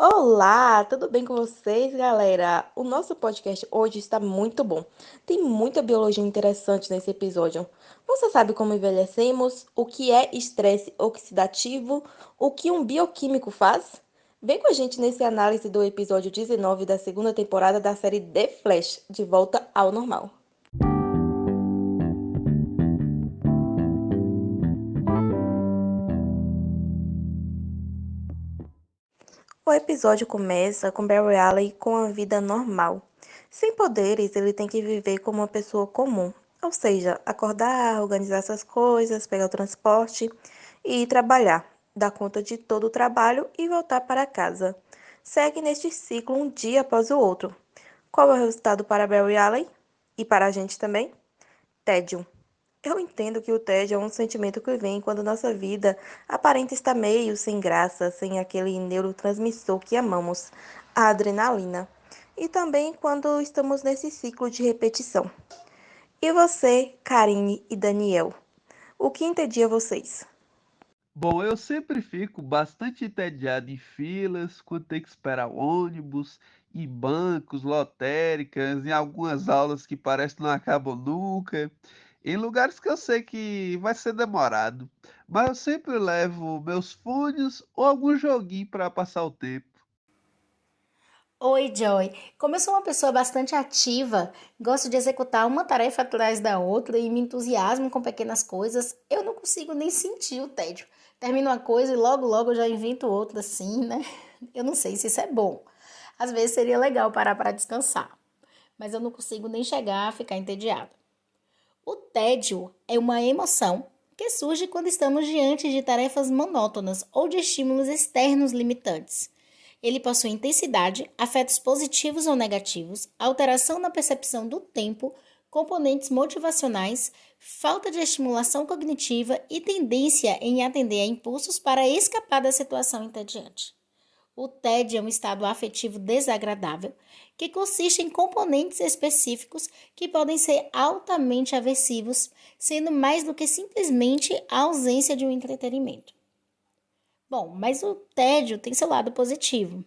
Olá, tudo bem com vocês, galera? O nosso podcast hoje está muito bom. Tem muita biologia interessante nesse episódio. Você sabe como envelhecemos? O que é estresse oxidativo? O que um bioquímico faz? Vem com a gente nesse análise do episódio 19 da segunda temporada da série The Flash, De Volta ao Normal. O episódio começa com Barry Allen com a vida normal. Sem poderes, ele tem que viver como uma pessoa comum, ou seja, acordar, organizar essas coisas, pegar o transporte e ir trabalhar, dar conta de todo o trabalho e voltar para casa. Segue neste ciclo um dia após o outro. Qual é o resultado para Barry Allen? E para a gente também? Tédio. Eu entendo que o tédio é um sentimento que vem quando nossa vida aparenta estar meio sem graça, sem aquele neurotransmissor que amamos, a adrenalina. E também quando estamos nesse ciclo de repetição. E você, Karine e Daniel, o que entedia vocês? Bom, eu sempre fico bastante entediado em filas, quando tem que esperar o ônibus, em bancos, lotéricas, em algumas aulas que parece que não acabam nunca, em lugares que eu sei que vai ser demorado. Mas eu sempre levo meus fones ou algum joguinho para passar o tempo. Oi, Joy. Como eu sou uma pessoa bastante ativa, gosto de executar uma tarefa atrás da outra e me entusiasmo com pequenas coisas, eu não consigo nem sentir o tédio. Termino uma coisa e logo eu já invento outra assim, né? Eu não sei se isso é bom. Às vezes seria legal parar para descansar, mas eu não consigo nem chegar a ficar entediada. O tédio é uma emoção que surge quando estamos diante de tarefas monótonas ou de estímulos externos limitantes. Ele possui intensidade, afetos positivos ou negativos, alteração na percepção do tempo, componentes motivacionais, falta de estimulação cognitiva e tendência em atender a impulsos para escapar da situação entediante. O TED é um estado afetivo desagradável que consiste em componentes específicos que podem ser altamente aversivos, sendo mais do que simplesmente a ausência de um entretenimento. Bom, mas o tédio tem seu lado positivo.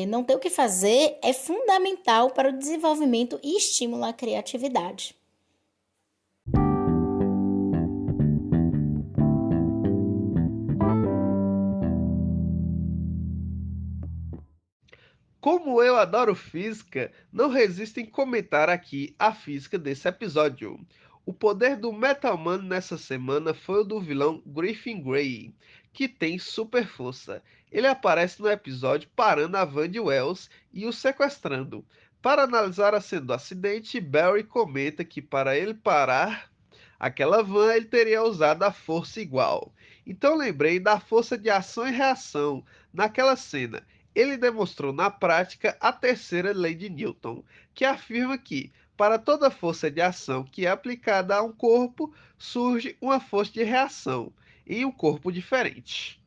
Não ter o que fazer é fundamental para o desenvolvimento e estímulo à criatividade. Como eu adoro física, não resisto em comentar aqui a física desse episódio. O poder do Meta-Humano nessa semana foi o do vilão Griffin Grey, que tem super força. Ele aparece no episódio parando a van de Wells e o sequestrando. Para analisar a cena do acidente, Barry comenta que para ele parar aquela van ele teria usado a força igual. Então lembrei da força de ação e reação naquela cena. Ele demonstrou na prática a terceira lei de Newton, que afirma que, para toda força de ação que é aplicada a um corpo, surge uma força de reação em um corpo diferente.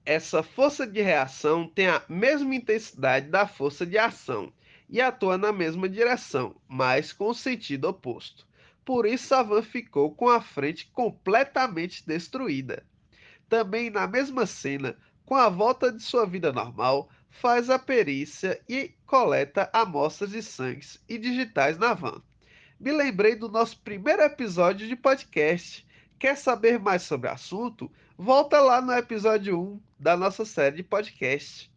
Essa força de reação tem a mesma intensidade da força de ação e atua na mesma direção, mas com o sentido oposto. Por isso, a van ficou com a frente completamente destruída. Também na mesma cena, com a volta de sua vida normal, faz a perícia e coleta amostras de sangue e digitais na van. Me lembrei do nosso primeiro episódio de podcast. Quer saber mais sobre o assunto? Volta lá no episódio 1 da nossa série de podcast.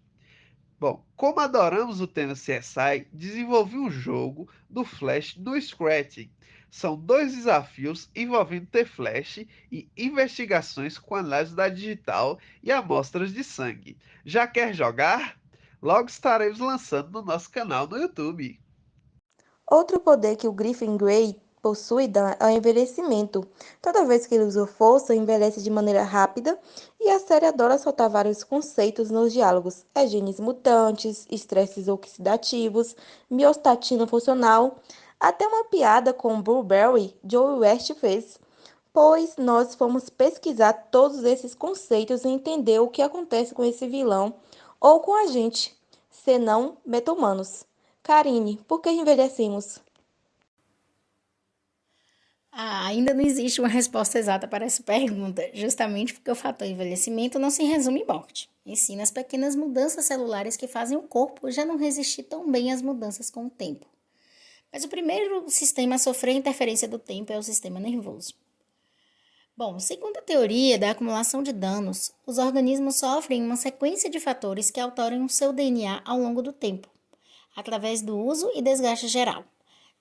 Bom, como adoramos o tema CSI, desenvolvi um jogo do Flash no Scratch. São dois desafios envolvendo T-Flash e investigações com análise da digital e amostras de sangue. Já quer jogar? Logo estaremos lançando no nosso canal no YouTube. Outro poder que o Griffin Grey possui é o envelhecimento. Toda vez que ele usa força, envelhece de maneira rápida e a série adora soltar vários conceitos nos diálogos. É genes mutantes, estresses oxidativos, miostatina funcional. Até uma piada com Blueberry, Joe West fez, pois nós fomos pesquisar todos esses conceitos e entender o que acontece com esse vilão ou com a gente, senão meta-humanos. Karine, por que envelhecemos? Ainda não existe uma resposta exata para essa pergunta, justamente porque o fator envelhecimento não se resume em morte, e sim nas pequenas mudanças celulares que fazem o corpo já não resistir tão bem às mudanças com o tempo. Mas o primeiro sistema a sofrer a interferência do tempo é o sistema nervoso. Bom, segundo a teoria da acumulação de danos, os organismos sofrem uma sequência de fatores que alteram o seu DNA ao longo do tempo, através do uso e desgaste geral,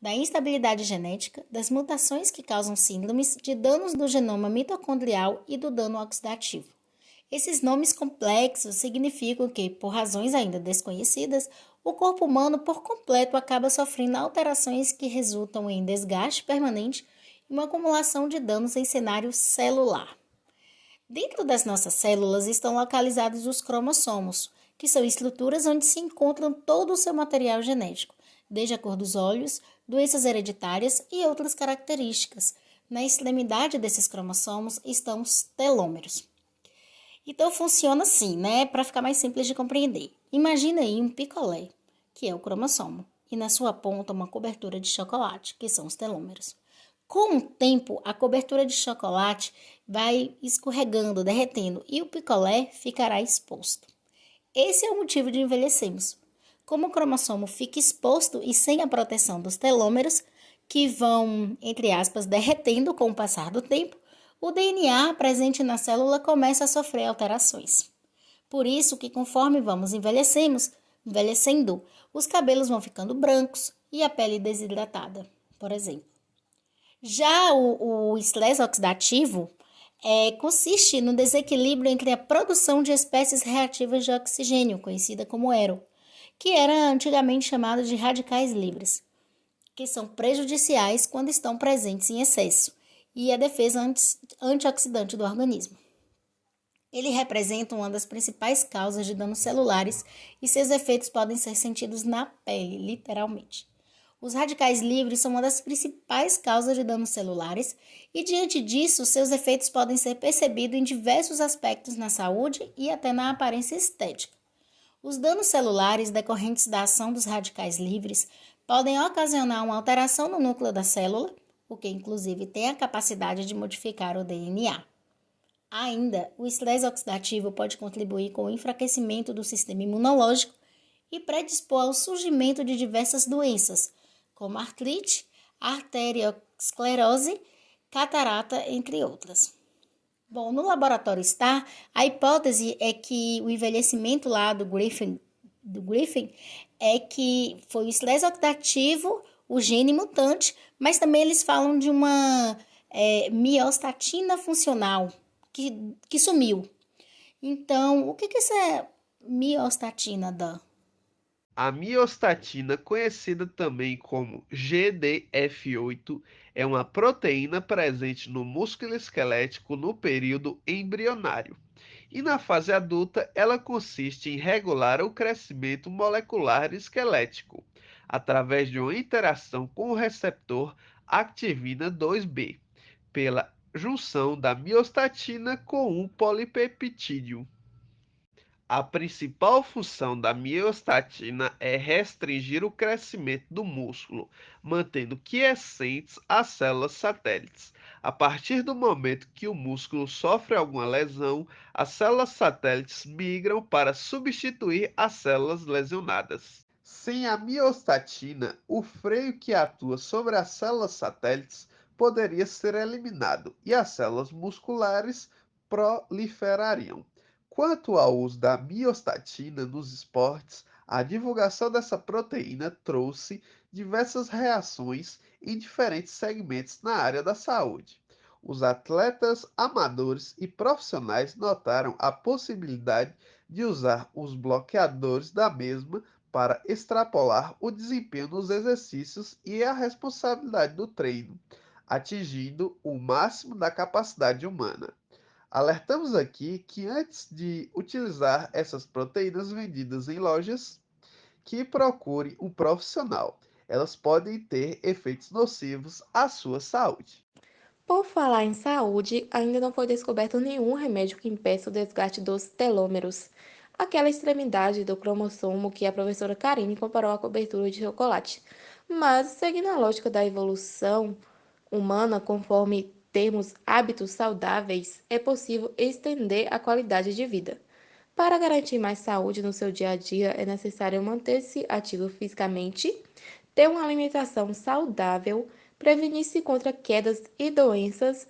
da instabilidade genética, das mutações que causam síndromes, de danos do genoma mitocondrial e do dano oxidativo. Esses nomes complexos significam que, por razões ainda desconhecidas, o corpo humano por completo acaba sofrendo alterações que resultam em desgaste permanente e uma acumulação de danos em cenário celular. Dentro das nossas células estão localizados os cromossomos, que são estruturas onde se encontram todo o seu material genético, desde a cor dos olhos, doenças hereditárias e outras características. Na extremidade desses cromossomos estão os telômeros. Então funciona assim, né? Para ficar mais simples de compreender. Imagina aí um picolé, que é o cromossomo, e na sua ponta uma cobertura de chocolate, que são os telômeros. Com o tempo, a cobertura de chocolate vai escorregando, derretendo, e o picolé ficará exposto. Esse é o motivo de envelhecermos. Como o cromossomo fica exposto e sem a proteção dos telômeros, que vão, entre aspas, derretendo com o passar do tempo, o DNA presente na célula começa a sofrer alterações. Por isso que conforme vamos envelhecendo, os cabelos vão ficando brancos e a pele desidratada, por exemplo. Já o estresse oxidativo consiste no desequilíbrio entre a produção de espécies reativas de oxigênio, conhecida como ERO, que era antigamente chamada de radicais livres, que são prejudiciais quando estão presentes em excesso, e a defesa antioxidante do organismo. Ele representa uma das principais causas de danos celulares e seus efeitos podem ser sentidos na pele, literalmente. Os radicais livres são uma das principais causas de danos celulares e, diante disso, seus efeitos podem ser percebidos em diversos aspectos na saúde e até na aparência estética. Os danos celulares decorrentes da ação dos radicais livres podem ocasionar uma alteração no núcleo da célula, o que inclusive tem a capacidade de modificar o DNA. Ainda, o estresse oxidativo pode contribuir com o enfraquecimento do sistema imunológico e predispor ao surgimento de diversas doenças, como artrite, arteriosclerose, catarata, entre outras. Bom, no laboratório STAR, a hipótese é que o envelhecimento lá do Griffin é que foi o estresse oxidativo, o gene mutante, mas também eles falam de uma miostatina funcional que sumiu. Então, o que essa miostatina dá? A miostatina, conhecida também como GDF8, é uma proteína presente no músculo esquelético no período embrionário. E na fase adulta, ela consiste em regular o crescimento molecular esquelético, através de uma interação com o receptor activina 2B, pela junção da miostatina com um polipeptídeo. A principal função da miostatina é restringir o crescimento do músculo, mantendo quiescentes as células satélites. A partir do momento que o músculo sofre alguma lesão, as células satélites migram para substituir as células lesionadas. Sem a miostatina, o freio que atua sobre as células satélites poderia ser eliminado e as células musculares proliferariam. Quanto ao uso da miostatina nos esportes, a divulgação dessa proteína trouxe diversas reações em diferentes segmentos na área da saúde. Os atletas amadores e profissionais notaram a possibilidade de usar os bloqueadores da mesma para extrapolar o desempenho nos exercícios e a responsabilidade do treino, atingindo o máximo da capacidade humana. Alertamos aqui que antes de utilizar essas proteínas vendidas em lojas, que procure um profissional. Elas podem ter efeitos nocivos à sua saúde. Por falar em saúde, ainda não foi descoberto nenhum remédio que impeça o desgaste dos telômeros, aquela extremidade do cromossomo que a professora Karine comparou à cobertura de chocolate. Mas, seguindo a lógica da evolução, humana, conforme temos hábitos saudáveis, é possível estender a qualidade de vida. Para garantir mais saúde no seu dia a dia, é necessário manter-se ativo fisicamente, ter uma alimentação saudável, prevenir-se contra quedas e doenças,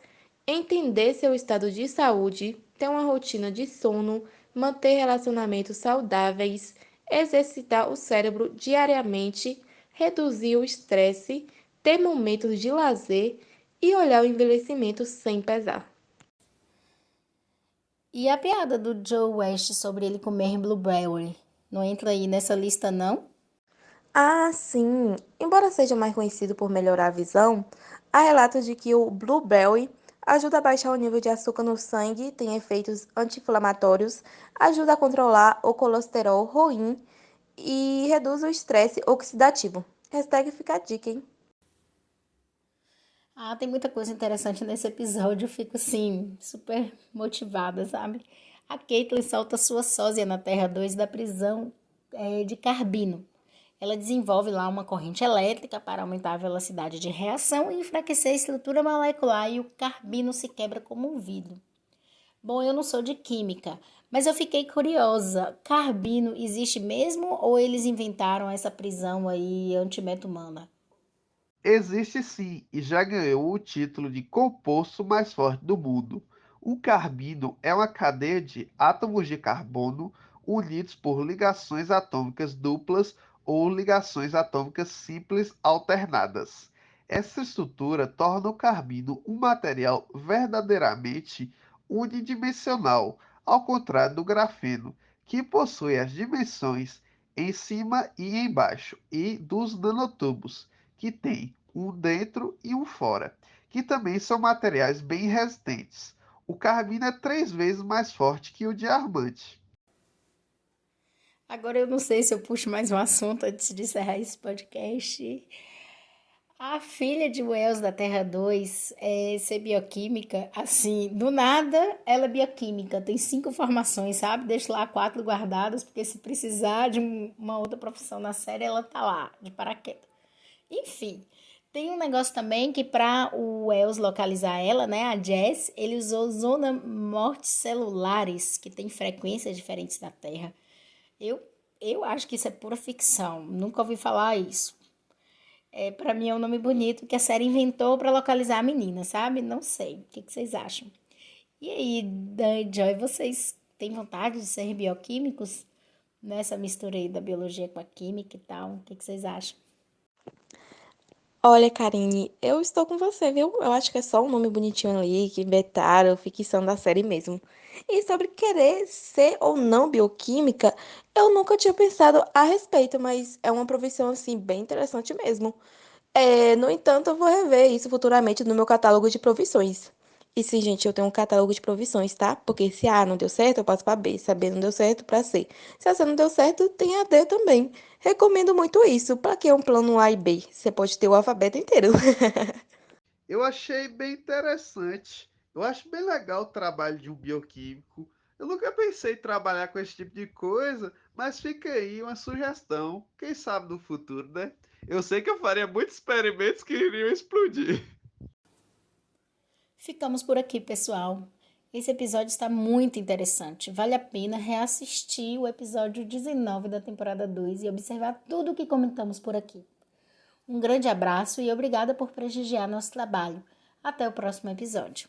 entender seu estado de saúde, ter uma rotina de sono, manter relacionamentos saudáveis, exercitar o cérebro diariamente, reduzir o estresse, ter momentos de lazer e olhar o envelhecimento sem pesar. E a piada do Joe West sobre ele comer blueberry? Não entra aí nessa lista, não? Ah, sim! Embora seja mais conhecido por melhorar a visão, há relatos de que o blueberry ajuda a baixar o nível de açúcar no sangue, tem efeitos anti-inflamatórios, ajuda a controlar o colesterol ruim e reduz o estresse oxidativo. Hashtag fica a dica, hein? Ah, tem muita coisa interessante nesse episódio. Eu fico assim, super motivada, sabe? A Caitlyn solta sua sósia na Terra 2 da prisão de Carbino. Ela desenvolve lá uma corrente elétrica para aumentar a velocidade de reação e enfraquecer a estrutura molecular e o carbino se quebra como um vidro. Bom, eu não sou de química, mas eu fiquei curiosa. Carbino existe mesmo ou eles inventaram essa prisão aí antimeta-humana? Existe sim e já ganhou o título de composto mais forte do mundo. O carbino é uma cadeia de átomos de carbono unidos por ligações atômicas duplas ou ligações atômicas simples alternadas. Essa estrutura torna o carbino um material verdadeiramente unidimensional, ao contrário do grafeno, que possui as dimensões em cima e embaixo e dos nanotubos que tem um dentro e um fora, que também são materiais bem resistentes. O carmino é 3 vezes mais forte que o diamante. Agora eu não sei se eu puxo mais um assunto antes de encerrar esse podcast. A filha de Wells da Terra 2 é ser bioquímica, assim, do nada ela é bioquímica, tem 5 formações, sabe? Deixa lá 4 guardadas, porque se precisar de uma outra profissão na série, ela tá lá, de paraquedas. Enfim, tem um negócio também que para o Wells localizar ela, né, a Jess, ele usou zona mortes celulares, que tem frequências diferentes da Terra. Eu, eu acho que isso é pura ficção, nunca ouvi falar isso. Para mim é um nome bonito que a série inventou para localizar a menina, sabe? Não sei. O que vocês acham? E aí, Dan e Joy, vocês têm vontade de ser bioquímicos? Nessa mistura aí da biologia com a química e tal. O que vocês acham? Olha, Karine, eu estou com você, viu? Eu acho que é só um nome bonitinho ali que inventaram, ficção da série mesmo. E sobre querer ser ou não bioquímica, eu nunca tinha pensado a respeito, mas é uma profissão, assim, bem interessante mesmo. No entanto, eu vou rever isso futuramente no meu catálogo de profissões. E sim, gente, eu tenho um catálogo de profissões, tá? Porque se A não deu certo, eu passo pra B. Se a B não deu certo, pra C. Se a C não deu certo, tem a D também. Recomendo muito isso. Pra que um plano A e B? Você pode ter o alfabeto inteiro. Eu achei bem interessante. Eu acho bem legal o trabalho de um bioquímico. Eu nunca pensei em trabalhar com esse tipo de coisa, mas fica aí uma sugestão. Quem sabe no futuro, né? Eu sei que eu faria muitos experimentos que iriam explodir. Ficamos por aqui, pessoal. Esse episódio está muito interessante. Vale a pena reassistir o episódio 19 da temporada 2 e observar tudo o que comentamos por aqui. Um grande abraço e obrigada por prestigiar nosso trabalho. Até o próximo episódio.